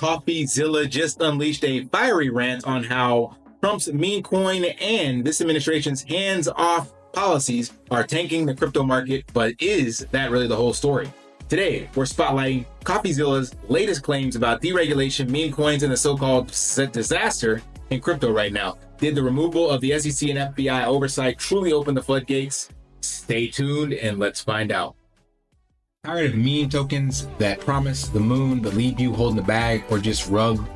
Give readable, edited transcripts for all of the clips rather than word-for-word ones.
Coffeezilla just unleashed a fiery rant on how Trump's Memecoin and this administration's hands-off policies are tanking the crypto market, but is that really the whole story? Today, we're spotlighting Coffeezilla's latest claims about deregulation, meme coins, and the so-called disaster in crypto right now. Did the removal of the SEC and FBI oversight truly open the floodgates? Stay tuned and let's find out. Tired of meme tokens that promise the moon but leave you holding the bag or just rug?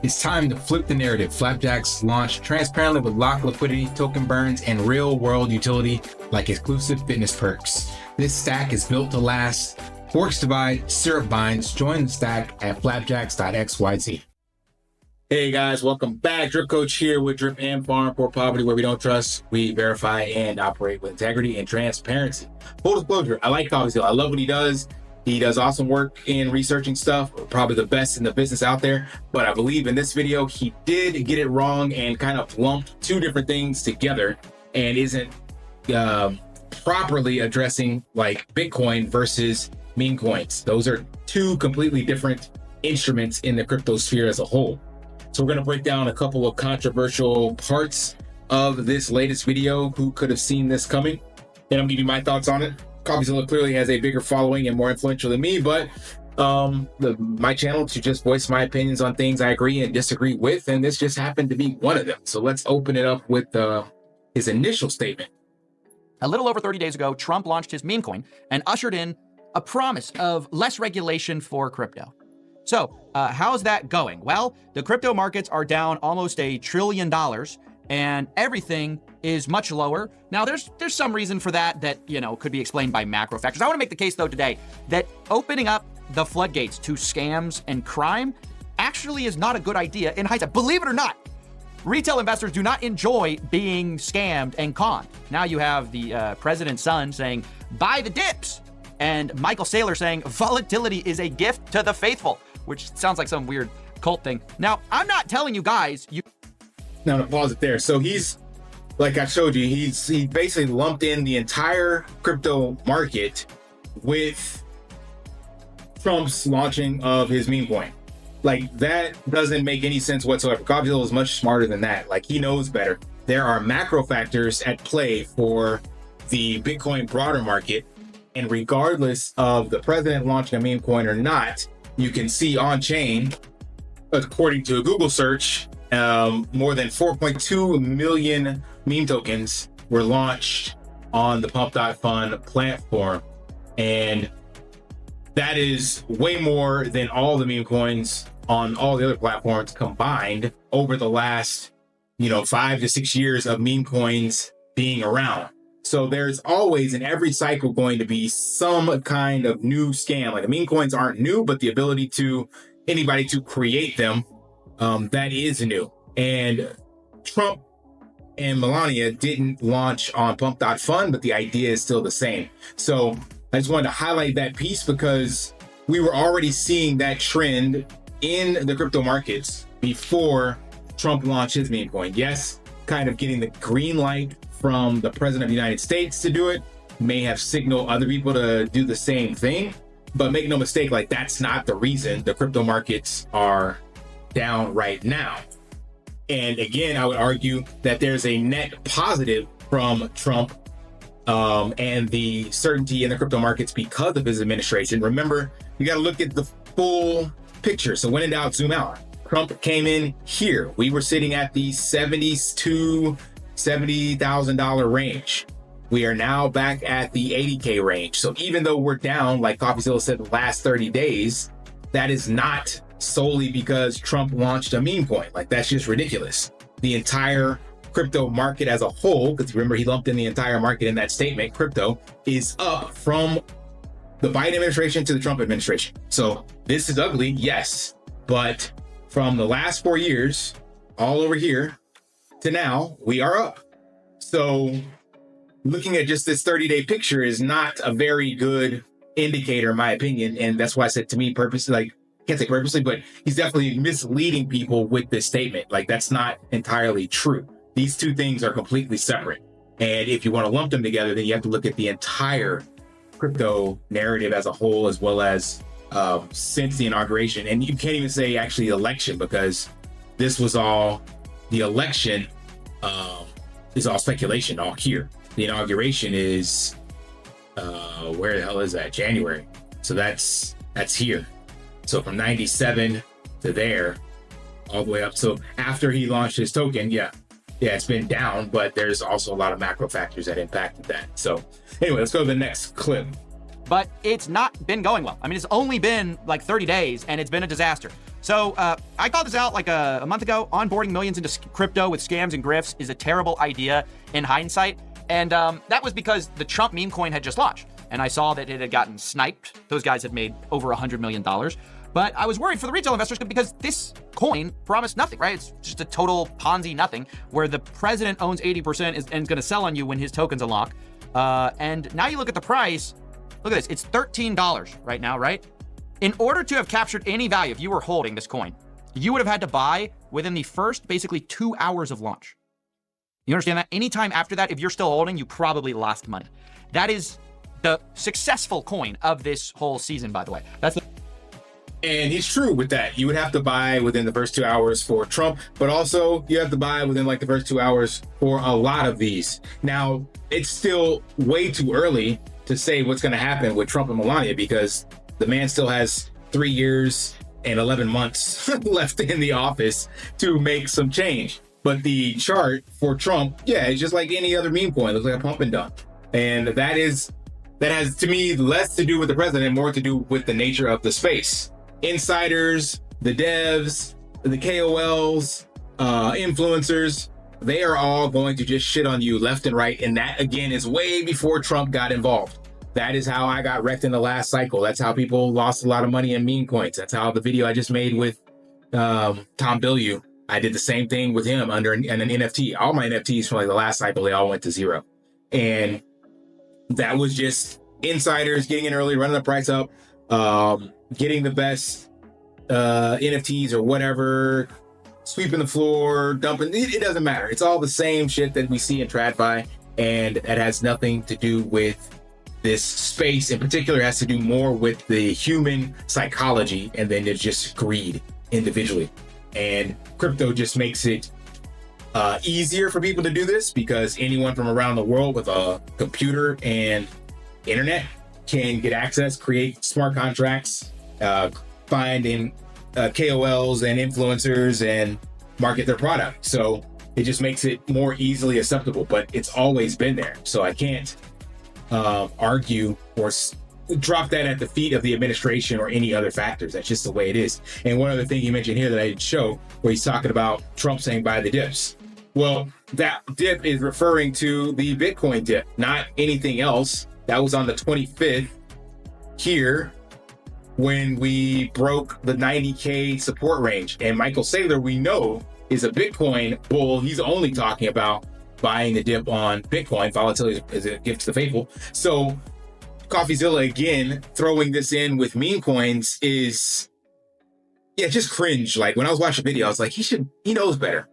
It's time to flip the narrative. Flapjacks launched transparently with locked liquidity, token burns, and real-world utility like exclusive fitness perks. This stack is built to last. Forks divide, syrup binds. Join the stack at flapjacks.xyz. Hey guys, welcome back. Drip Coach here with Drip and Farm for Poverty, where we don't trust, we verify and operate with integrity and transparency. Full disclosure, I like Coffeezilla. I love what he does. He does awesome work in researching stuff, probably the best in the business out there. But I believe in this video, he did get it wrong and kind of lumped two different things together and isn't properly addressing like Bitcoin versus meme coins. Those are two completely different instruments in the crypto sphere as a whole. So we're going to break down a couple of controversial parts of this latest video. Who could have seen this coming? And I'll give you my thoughts on it. Coffeezilla clearly has a bigger following and more influential than me, but my channel to just voice my opinions on things I agree and disagree with, and this just happened to be one of them. So let's open it up with his initial statement. A little over 30 days ago, Trump launched his Memecoin and ushered in a promise of less regulation for crypto. So how's that going? Well, the crypto markets are down almost $1 trillion and everything is much lower. Now there's some reason for that, could be explained by macro factors. I want to make the case though today that opening up the floodgates to scams and crime actually is not a good idea in hindsight. Believe it or not, retail investors do not enjoy being scammed and conned. Now you have the president's son saying, buy the dips. And Michael Saylor saying, volatility is a gift to the faithful, which sounds like some weird cult thing. Now, I'm not telling you guys. Now, to pause it there. So he's, like I showed you, he basically lumped in the entire crypto market with Trump's launching of his meme coin. Like, that doesn't make any sense whatsoever. Coffeezilla is much smarter than that. Like, he knows better. There are macro factors at play for the Bitcoin broader market. And regardless of the president launching a meme coin or not, you can see on chain, according to a Google search, more than 4.2 million meme tokens were launched on the Pump.Fund platform. And that is way more than all the meme coins on all the other platforms combined over the last, 5 to 6 years of meme coins being around. So there's always in every cycle going to be some kind of new scam. Like meme coins aren't new, but the ability to anybody to create them, that is new. And Trump and Melania didn't launch on Pump.Fund, but the idea is still the same. So I just wanted to highlight that piece because we were already seeing that trend in the crypto markets before Trump launched his meme coin. Yes, kind of getting the green light from the president of the United States to do it may have signaled other people to do the same thing, but make no mistake, like that's not the reason the crypto markets are down right now. And again, I would argue that there's a net positive from Trump and the certainty in the crypto markets because of his administration. Remember, you got to look at the full picture. So when in doubt, zoom out. Trump came in here. We were sitting at the $70,000 range. We are now back at the 80K range. So even though we're down, like Coffeezilla said, the last 30 days, that is not solely because Trump launched a meme coin. Like that's just ridiculous. The entire crypto market as a whole, because remember he lumped in the entire market in that statement, crypto is up from the Biden administration to the Trump administration. So this is ugly, yes, but from the last 4 years, all over here, to now, we are up. So looking at just this 30-day picture is not a very good indicator, in my opinion. And that's why I said to me purposely, like, can't say purposely, but he's definitely misleading people with this statement. Like, that's not entirely true. These two things are completely separate. And if you want to lump them together, then you have to look at the entire crypto narrative as a whole, as well as since the inauguration. And you can't even say actually election, because this was all, the election is all speculation, all here. The inauguration is, where the hell is that? January. So that's here. So from 97 to there, all the way up. So after he launched his token, yeah, it's been down, but there's also a lot of macro factors that impacted that. So anyway, let's go to the next clip. But it's not been going well. I mean, it's only been like 30 days and it's been a disaster. So I called this out like a month ago. Onboarding millions into crypto with scams and grifts is a terrible idea in hindsight. And that was because the Trump meme coin had just launched. And I saw that it had gotten sniped. Those guys had made over $100 million. But I was worried for the retail investors because this coin promised nothing, right? It's just a total Ponzi nothing, where the president owns 80% and is going to sell on you when his tokens unlock. And now you look at the price. Look at this. It's $13 right now, right? In order to have captured any value, if you were holding this coin, you would have had to buy within the first basically 2 hours of launch. You understand that? Anytime after that, if you're still holding, you probably lost money. That is the successful coin of this whole season, by the way. And he's true with that. You would have to buy within the first 2 hours for Trump, but also you have to buy within like the first 2 hours for a lot of these. Now, it's still way too early to say what's going to happen with Trump and Melania, because the man still has 3 years and 11 months left in the office to make some change. But the chart for Trump, yeah, it's just like any other meme coin. It looks like a pump and dump. And that has, to me, less to do with the president, more to do with the nature of the space. Insiders, the devs, the KOLs, influencers, they are all going to just shit on you left and right. And that, again, is way before Trump got involved. That is how I got wrecked in the last cycle. That's how people lost a lot of money in meme coins. That's how the video I just made with Tom Bilyeu, I did the same thing with him under an NFT. All my NFTs from like the last cycle, they all went to zero. And that was just insiders getting in early, running the price up, getting the best NFTs or whatever, sweeping the floor, dumping. It doesn't matter. It's all the same shit that we see in TradFi, and it has nothing to do with this space. In particular, it has to do more with the human psychology, and then there's just greed individually. And crypto just makes it easier for people to do this, because anyone from around the world with a computer and internet can get access, create smart contracts, find in KOLs and influencers and market their product. So it just makes it more easily acceptable, but it's always been there. So I can't argue or drop that at the feet of the administration or any other factors. That's just the way it is. And one other thing he mentioned here that I didn't show, where he's talking about Trump saying buy the dips. Well, that dip is referring to the Bitcoin dip, not anything else. That was on the 25th here when we broke the 90K support range. And Michael Saylor, we know, is a Bitcoin bull. He's only talking about buying the dip on Bitcoin. Volatility is a gift to the faithful. So Coffeezilla, again, throwing this in with meme coins is, yeah, just cringe. Like when I was watching the video, I was like, he knows better.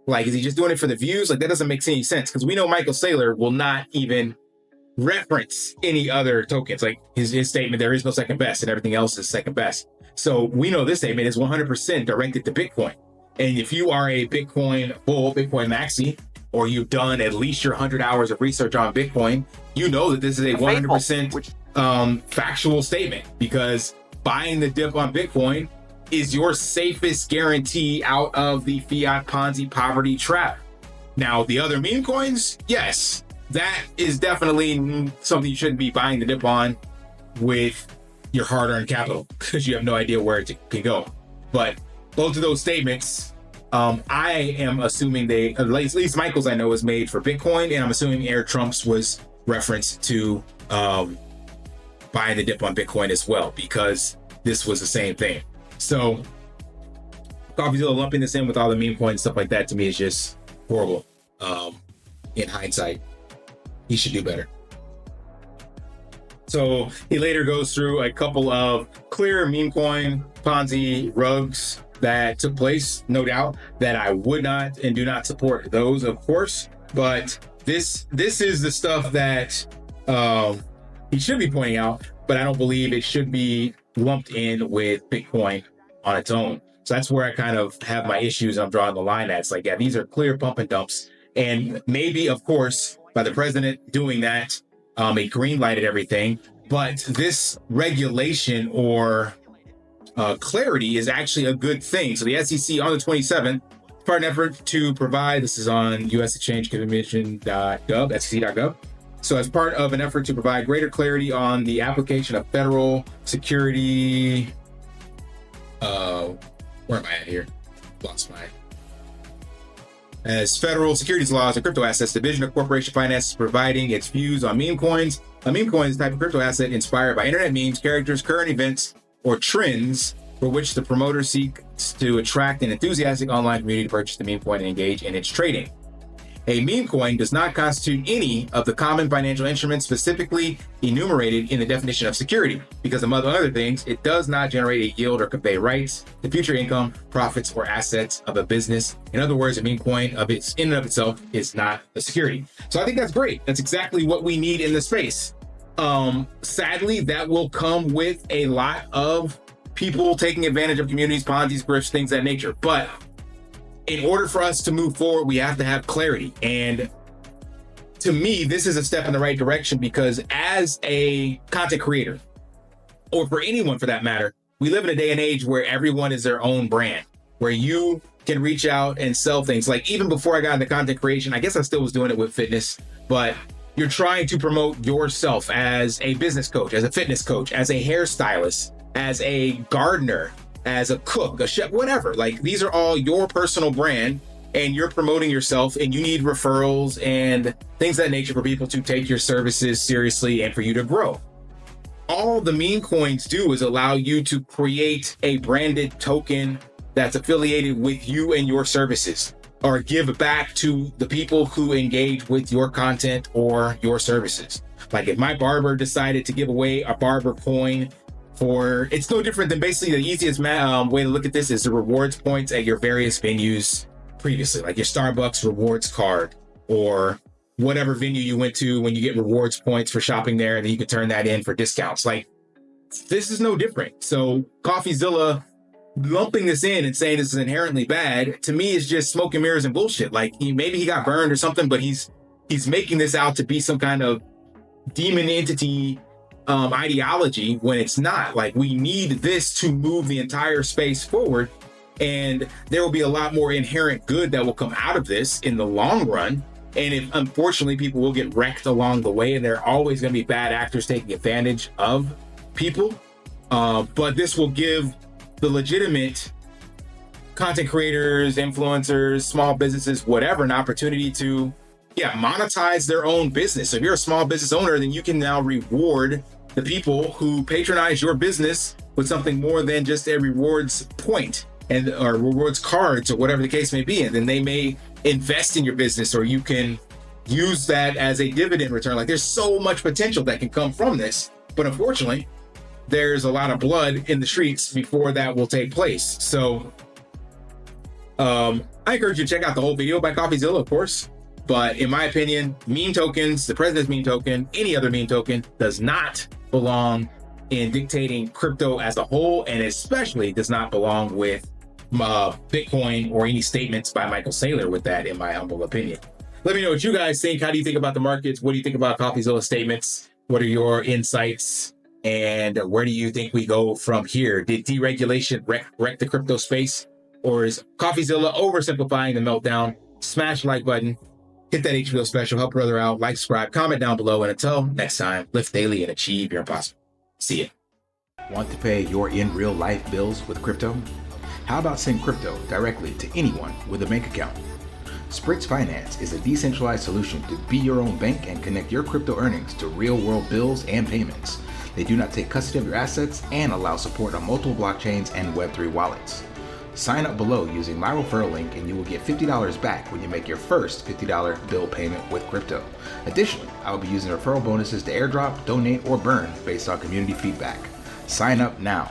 Like, is he just doing it for the views? Like, that doesn't make any sense, because we know Michael Saylor will not even reference any other tokens. Like his statement, there is no second best and everything else is second best. So we know this statement is 100% directed to Bitcoin. And if you are a Bitcoin bull, Bitcoin maxi, or you've done at least your 100 hours of research on Bitcoin, you know that this is a 100% factual statement, because buying the dip on Bitcoin is your safest guarantee out of the fiat Ponzi poverty trap. Now, the other meme coins, yes, that is definitely something you shouldn't be buying the dip on with your hard-earned capital, because you have no idea where it can go. But both of those statements, I am assuming they, at least Michael's I know is made for Bitcoin, and I'm assuming Air Trump's was referenced to buying the dip on Bitcoin as well, because this was the same thing. So Coffeezilla lumping this in with all the meme coins, stuff like that, to me is just horrible. In hindsight, he should do better. So he later goes through a couple of clear meme coin Ponzi rugs that took place, no doubt, that I would not and do not support those, of course. But this is the stuff that he should be pointing out, but I don't believe it should be lumped in with Bitcoin on its own. So that's where I kind of have my issues. I'm drawing the line at. It's like, yeah, these are clear pump and dumps. And maybe, of course, by the president doing that, it green lighted everything. But this regulation or clarity is actually a good thing. So the SEC on the 27th, part of an effort to provide, this is on US Exchange Commission.gov, SEC.gov. So as part of an effort to provide greater clarity on the application of federal security, where am I at here? Lost my. As federal securities laws and crypto assets, Division of Corporation Finance is providing its views on meme coins. A meme coin is a type of crypto asset inspired by internet memes, characters, current events, or trends for which the promoter seeks to attract an enthusiastic online community to purchase the meme coin and engage in its trading. A meme coin does not constitute any of the common financial instruments specifically enumerated in the definition of security, because among other things, it does not generate a yield or convey rights to future income, profits, or assets of a business. In other words, a meme coin in and of itself is not a security. So I think that's great. That's exactly what we need in the space. Sadly, that will come with a lot of people taking advantage of communities, Ponzi's, grifts, things of that nature. But in order for us to move forward, we have to have clarity. And to me, this is a step in the right direction, because as a content creator, or for anyone for that matter, we live in a day and age where everyone is their own brand, where you can reach out and sell things. Like even before I got into content creation, I guess I still was doing it with fitness, but you're trying to promote yourself as a business coach, as a fitness coach, as a hairstylist, as a gardener, as a cook, a chef, whatever. Like these are all your personal brand, and you're promoting yourself, and you need referrals and things of that nature for people to take your services seriously and for you to grow. All the meme coins do is allow you to create a branded token that's affiliated with you and your services, or give back to the people who engage with your content or your services. Like if my barber decided to give away a barber coin, it's no different than basically the easiest way to look at this is the rewards points at your various venues previously, like your Starbucks rewards card or whatever venue you went to when you get rewards points for shopping there, and then you can turn that in for discounts. Like this is no different. So Coffeezilla lumping this in and saying this is inherently bad, to me is just smoke and mirrors and bullshit. Like maybe he got burned or something, but he's making this out to be some kind of demon entity ideology when it's not. Like we need this to move the entire space forward, and there will be a lot more inherent good that will come out of this in the long run. And if unfortunately people will get wrecked along the way, and there are always going to be bad actors taking advantage of people, but this will give the legitimate content creators, influencers, small businesses, whatever, an opportunity to monetize their own business. So if you're a small business owner, then you can now reward the people who patronize your business with something more than just a rewards point or rewards cards or whatever the case may be. And then they may invest in your business, or you can use that as a dividend return. Like there's so much potential that can come from this, but unfortunately there's a lot of blood in the streets before that will take place. So I encourage you to check out the whole video by Coffeezilla, of course. But in my opinion, meme tokens, the president's meme token, any other meme token does not belong in dictating crypto as a whole, and especially does not belong with Bitcoin or any statements by Michael Saylor with that, in my humble opinion. Let me know what you guys think. How do you think about the markets? What do you think about Coffeezilla's statements? What are your insights? And where do you think we go from here? Did deregulation wreck the crypto space? Or is Coffeezilla oversimplifying the meltdown? Smash the like button. Hit that HBO special, help a brother out, like, subscribe, comment down below, and until next time, lift daily and achieve your impossible. See ya. Want to pay your in real life bills with crypto? How about send crypto directly to anyone with a bank account? Spritz Finance is a decentralized solution to be your own bank and connect your crypto earnings to real world bills and payments. They do not take custody of your assets and allow support on multiple blockchains and Web3 wallets. Sign up below using my referral link and you will get $50 back when you make your first $50 bill payment with crypto. Additionally, I will be using referral bonuses to airdrop, donate, or burn based on community feedback. Sign up now.